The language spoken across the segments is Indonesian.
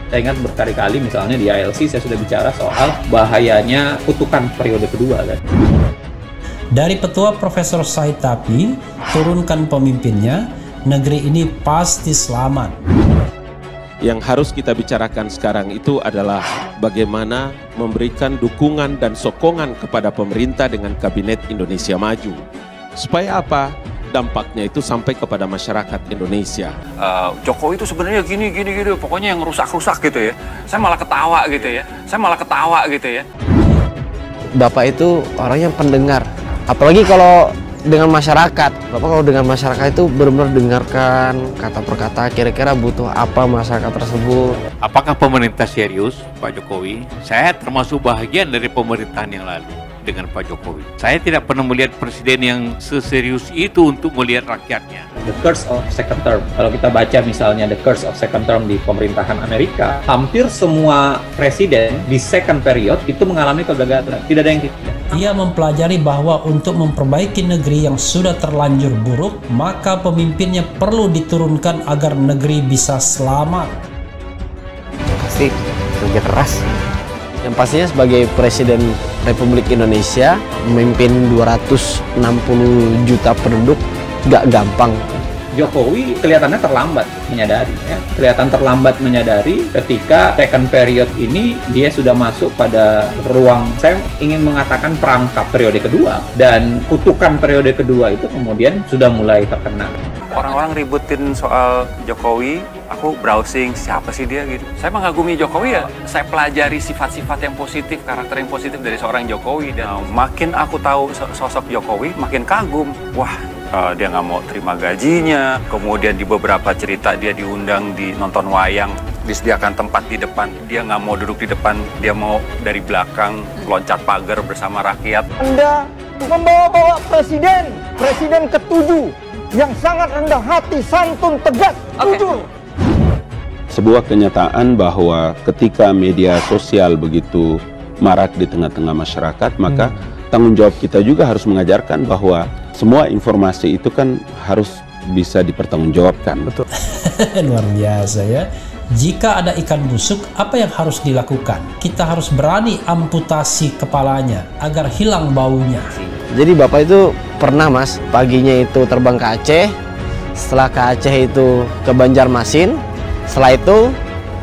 Saya ingat berkali-kali misalnya di ILC saya sudah bicara soal bahayanya kutukan periode kedua kan. Dari petua Profesor Said Tapi, turunkan pemimpinnya, negeri ini pasti selamat. Yang harus kita bicarakan sekarang itu adalah bagaimana memberikan dukungan dan sokongan kepada pemerintah dengan Kabinet Indonesia Maju. Supaya apa? Dampaknya itu sampai kepada masyarakat Indonesia. Jokowi itu sebenarnya gini, pokoknya yang rusak-rusak gitu ya. Saya malah ketawa gitu ya. Bapak itu orang yang pendengar, apalagi kalau dengan masyarakat. Bapak kalau dengan masyarakat itu benar-benar dengarkan kata per kata, kira-kira butuh apa masyarakat tersebut. Apakah pemerintah serius, Pak Jokowi? Saya termasuk bahagian dari pemerintahan yang lalu dengan Pak Jokowi. Saya tidak pernah melihat presiden yang seserius itu untuk melihat rakyatnya. The Curse of Second Term. Kalau kita baca misalnya The Curse of Second Term di pemerintahan Amerika, hampir semua presiden di second period itu mengalami kegagalan. Tidak ada yang tidak. Ia mempelajari bahwa untuk memperbaiki negeri yang sudah terlanjur buruk, maka pemimpinnya perlu diturunkan agar negeri bisa selamat. Pasti kerja keras. Yang pastinya sebagai Presiden Republik Indonesia, memimpin 260 juta penduduk gak gampang. Jokowi kelihatannya terlambat menyadari, ya. Kelihatan terlambat menyadari ketika second period ini dia sudah masuk pada ruang, saya ingin mengatakan perangkap periode kedua, dan kutukan periode kedua itu kemudian sudah mulai terkena. Orang-orang ributin soal Jokowi, aku browsing siapa sih dia gitu. Saya mengagumi Jokowi ya, saya pelajari sifat-sifat yang positif, karakter yang positif dari seorang Jokowi. Dan makin aku tahu sosok Jokowi, makin kagum. Wah, dia nggak mau terima gajinya, kemudian di beberapa cerita dia diundang di nonton wayang, disediakan tempat di depan, dia nggak mau duduk di depan, dia mau dari belakang loncat pagar bersama rakyat. Anda membawa-bawa presiden ketujuh yang sangat rendah hati, santun, tegas, jujur. Sebuah kenyataan bahwa ketika media sosial begitu marak di tengah-tengah masyarakat, maka tanggung jawab kita juga harus mengajarkan bahwa semua informasi itu kan harus bisa dipertanggungjawabkan. Betul. Luar biasa ya. Jika ada ikan busuk, apa yang harus dilakukan? Kita harus berani amputasi kepalanya agar hilang baunya. Jadi Bapak itu pernah Mas, paginya itu terbang ke Aceh, setelah ke Aceh itu ke Banjarmasin, setelah itu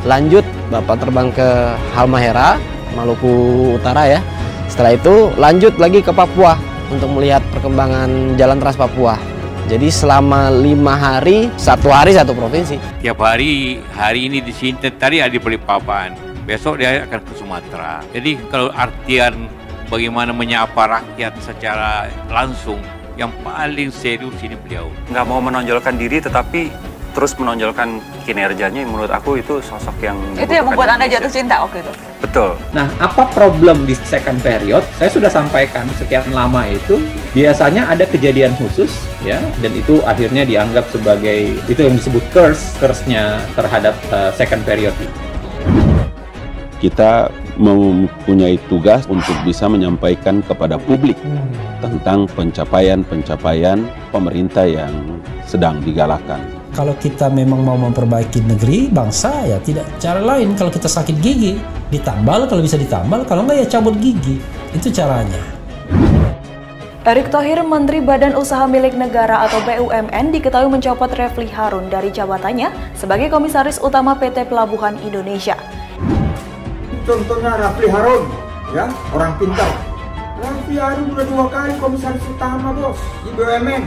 lanjut Bapak terbang ke Halmahera, Maluku Utara ya. Setelah itu lanjut lagi ke Papua untuk melihat perkembangan Jalan Trans Papua. Jadi selama 5 hari, 1 hari 1 provinsi. Tiap hari ini di sini, tadi ada di Balikpapan, besok dia akan ke Sumatera. Jadi kalau artian bagaimana menyapa rakyat secara langsung, yang paling serius ini beliau. Nggak mau menonjolkan diri, tetapi terus menonjolkan kinerjanya. Menurut aku itu sosok yang... Itu yang membuat Anda jatuh cinta waktu itu? Betul. Nah, apa problem di second period? Saya sudah sampaikan sekian lama itu, biasanya ada kejadian khusus, ya, dan itu akhirnya dianggap sebagai, itu yang disebut curse-nya terhadap second period. Kita mempunyai tugas untuk bisa menyampaikan kepada publik tentang pencapaian-pencapaian pemerintah yang sedang digalakkan. Kalau kita memang mau memperbaiki negeri, bangsa, ya tidak cara lain. Kalau kita sakit gigi, ditambal, kalau bisa ditambal, kalau enggak ya cabut gigi. Itu caranya. Erick Thohir, Menteri Badan Usaha Milik Negara atau BUMN, diketahui mencopot Refli Harun dari jabatannya sebagai Komisaris Utama PT Pelabuhan Indonesia. Contohnya Refli Harun, ya, orang pintar. Refli Harun udah 2 kali Komisaris Utama bos di BUMN.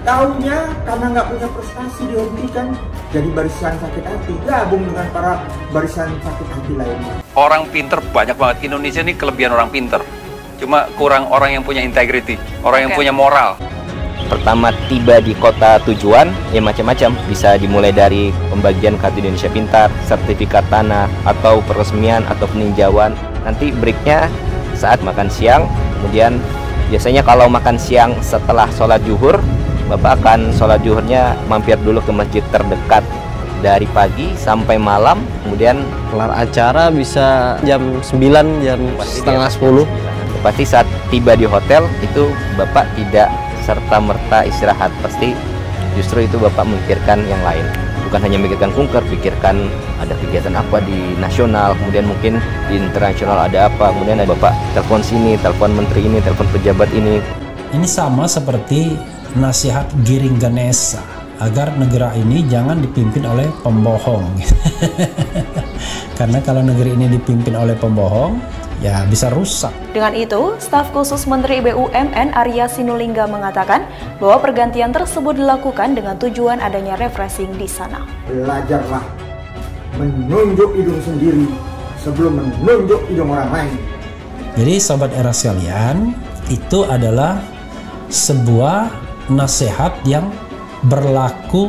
Tahunya karena nggak punya prestasi dihentikan jadi barisan sakit hati, gabung dengan para barisan sakit hati lainnya. Orang pinter banyak banget. Indonesia ini kelebihan orang pinter, cuma kurang orang yang punya integrity, orang yang punya moral. Pertama tiba di kota tujuan, ya macam-macam. Bisa dimulai dari pembagian kartu Indonesia Pintar, sertifikat tanah, atau peresmian atau peninjauan. Nanti breaknya saat makan siang. Kemudian biasanya kalau makan siang setelah sholat zuhur, Bapak akan sholat zuhurnya mampir dulu ke masjid terdekat dari pagi sampai malam. Kemudian kelar acara bisa jam 9, jam setengah 10. Pasti saat tiba di hotel itu Bapak tidak serta-merta istirahat, pasti justru itu Bapak memikirkan yang lain. bukan hanya memikirkan kunker, pikirkan ada kegiatan apa di nasional, kemudian mungkin di internasional ada apa, kemudian ada Bapak telepon sini, telepon menteri ini, telepon pejabat ini. Ini sama seperti nasihat Giring Ganesa agar negara ini jangan dipimpin oleh pembohong. Karena kalau negeri ini dipimpin oleh pembohong, ya bisa rusak. Dengan itu, staf khusus Menteri BUMN Arya Sinulinga mengatakan bahwa pergantian tersebut dilakukan dengan tujuan adanya refreshing di sana. Belajarlah menunjuk hidung sendiri sebelum menunjuk hidung orang lain. Jadi Sobat Era sekalian, itu adalah sebuah nasihat yang berlaku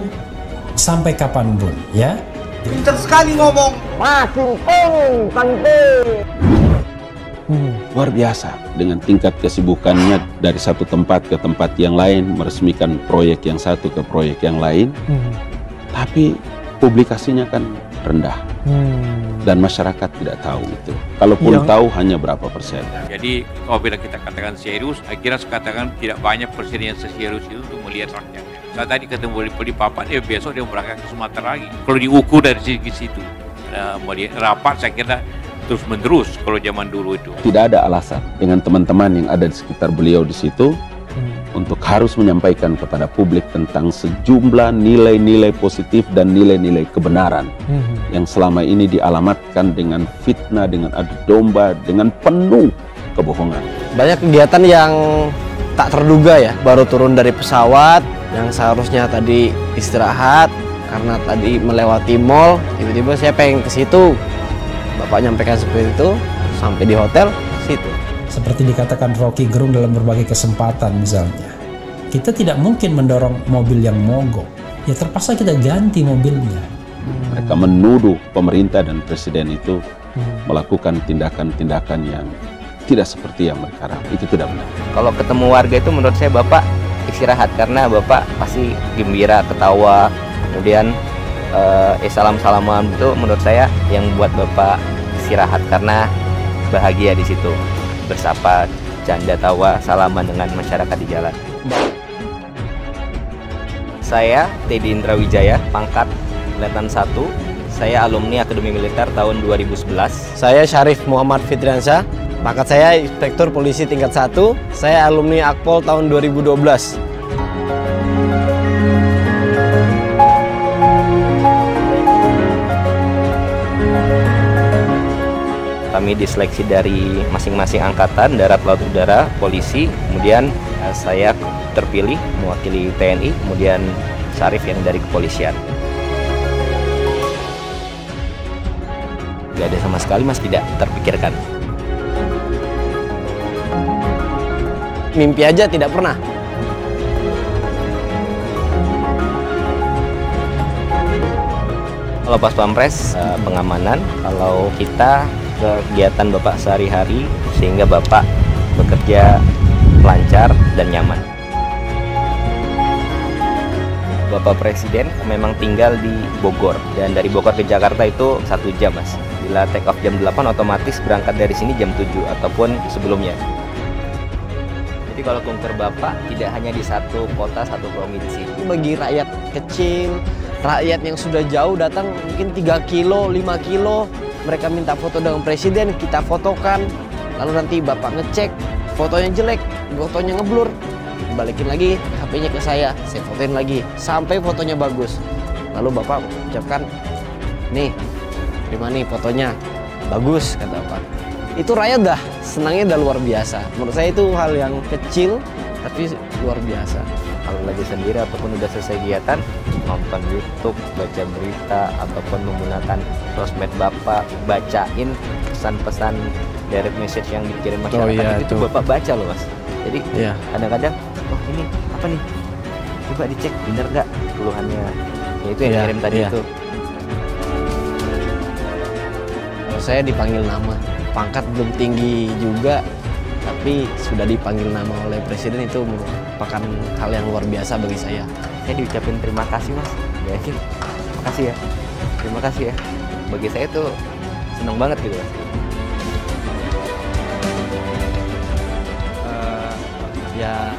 sampai kapanpun, ya. Pintar sekali ngomong. Makin penting. Luar biasa dengan tingkat kesibukannya dari satu tempat ke tempat yang lain, meresmikan proyek yang satu ke proyek yang lain, tapi publikasinya kan rendah dan masyarakat tidak tahu itu. Kalaupun tahu hanya berapa persen. Jadi apabila kita katakan serius, akhirnya katakan tidak banyak presiden yang seserius itu untuk melihat rakyat. Saya tadi ketemu di Papan, besok dia berangkat ke Sumatera lagi. Kalau diukur dari segi situ, melihat rapat saya kira terus menerus kalau zaman dulu itu. Tidak ada alasan dengan teman-teman yang ada di sekitar beliau di situ untuk harus menyampaikan kepada publik tentang sejumlah nilai-nilai positif dan nilai-nilai kebenaran yang selama ini dialamatkan dengan fitnah, dengan adu domba, dengan penuh kebohongan. Banyak kegiatan yang tak terduga ya, baru turun dari pesawat yang seharusnya tadi istirahat karena tadi melewati mall, tiba-tiba saya pengen ke situ. Bapak nyampaikan seperti itu, sampai di hotel situ. Seperti dikatakan Rocky Gerung dalam berbagai kesempatan misalnya, kita tidak mungkin mendorong mobil yang mogok, ya terpaksa kita ganti mobilnya. Mereka menuduh pemerintah dan presiden itu melakukan tindakan-tindakan yang tidak seperti yang mereka harapkan. Itu tidak benar. Kalau ketemu warga itu menurut saya Bapak istirahat, karena Bapak pasti gembira, ketawa, kemudian salam-salaman itu menurut saya yang buat Bapak istirahat karena bahagia di situ, bersapa, canda tawa, salaman dengan masyarakat di jalan. Saya Teddy Indrawijaya, pangkat Letnan 1. Saya alumni Akademi Militer tahun 2011. Saya Syarif Muhammad Fitriansyah, pangkat saya Inspektur Polisi tingkat 1. Saya alumni Akpol tahun 2012. Kami diseleksi dari masing-masing angkatan, darat, laut, udara, polisi. Kemudian saya terpilih mewakili TNI, kemudian Syarif yang dari kepolisian. Gak ada sama sekali Mas, tidak terpikirkan. Mimpi aja tidak pernah. Kalau pas Pampres, pengamanan, kalau kita kegiatan Bapak sehari-hari sehingga Bapak bekerja lancar dan nyaman. Bapak Presiden memang tinggal di Bogor dan dari Bogor ke Jakarta itu 1 jam Mas. Bila take off jam 8 otomatis berangkat dari sini jam 7 ataupun sebelumnya. Jadi kalau kunker Bapak tidak hanya di satu kota, satu provinsi. Bagi rakyat kecil, rakyat yang sudah jauh datang mungkin 3 kilo, 5 kilo, mereka minta foto dengan presiden, kita fotokan, lalu nanti Bapak ngecek, fotonya jelek, fotonya ngeblur, balikin lagi HP-nya ke saya fotoin lagi, sampai fotonya bagus. Lalu Bapak ucapkan, nih, terima nih fotonya, bagus, kata Bapak. Itu rakyat dah, senangnya dah luar biasa. Menurut saya itu hal yang kecil, tapi luar biasa. Kalau lagi sendiri ataupun udah selesai kegiatan, nonton YouTube, baca berita, ataupun menggunakan sosmed Bapak, bacain pesan-pesan direct message yang dikirim masyarakat, itu Bapak baca loh Mas. Jadi kadang-kadang, oh ini apa nih? Coba dicek, bener nggak keluhannya? Ya itu yang kirim tadi itu. Kalau saya dipanggil nama, pangkat belum tinggi juga, tapi sudah dipanggil nama oleh presiden, itu merupakan hal yang luar biasa bagi saya. Saya diucapin terima kasih Mas, yakin, makasih ya, terima kasih ya. Bagi saya itu senang banget gitu Mas. Ya,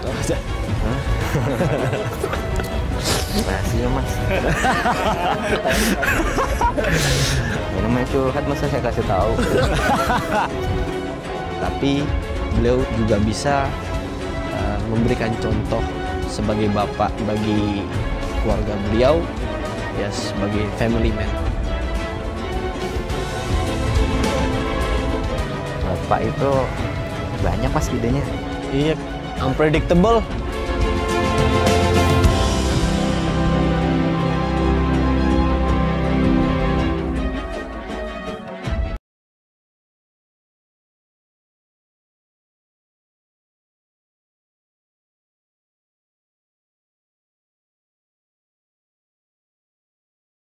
Rahasia mas. Ini namanya curhat masa saya kasih tahu. Tapi beliau juga bisa memberikan contoh sebagai bapak bagi keluarga beliau, ya sebagai family man. Bapak itu banyak mas idenya. Iya, unpredictable.